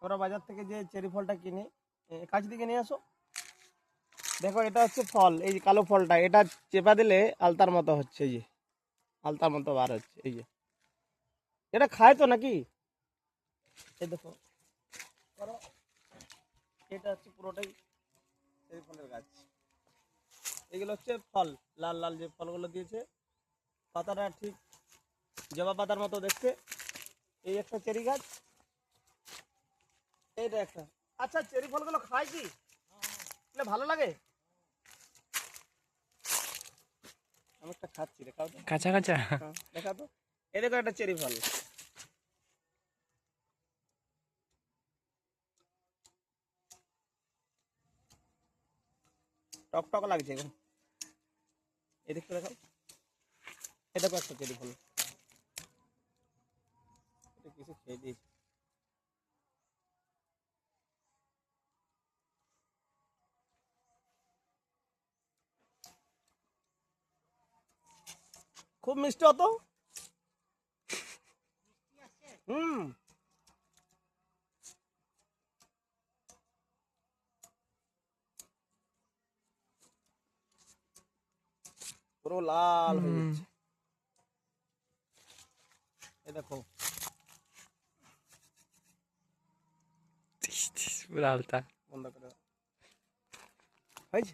আমরা বাজার থেকে যে চেরি ফলটা কিনি, কাছ থেকে নিয়ে আসো। দেখো এটা হচ্ছে ফল, এই যে কালো ফলটা, এটা চেপা দিলে আলতার মতো হচ্ছে, এই যে আলতার মতো বার হচ্ছে, এই যে এটা খায় তো নাকি? এই দেখো করো, এটা হচ্ছে পুরোটাই চেরি ফলের গাছ। এগুলো হচ্ছে ফল, লাল লাল যে ফলগুলো দিয়েছে। পাতাটা ঠিক জবা পাতার মতো দেখতে। এই একটা চেরি গাছ, এইটা একটা। আচ্ছা চেরি ফলগুলো খায় কি? এগুলো ভালো লাগে? আমি একটা খাচ্ছি, দেখাও তো। কাঁচা কাঁচা। হ্যাঁ, দেখা তো। এই দেখো একটা চেরি ফল। টক টক লাগছে এখন। এদিকটা দেখো, এই দেখো একটা চেরি ফল। এটা কিছু খেয়ে দিয়েছে। খুব মিষ্টি হতো। হুম, পুরো লাল হয়ে যাচ্ছে। এই দেখো, পুরো আলতা। বন্ধ করে দাও। হয়েছে।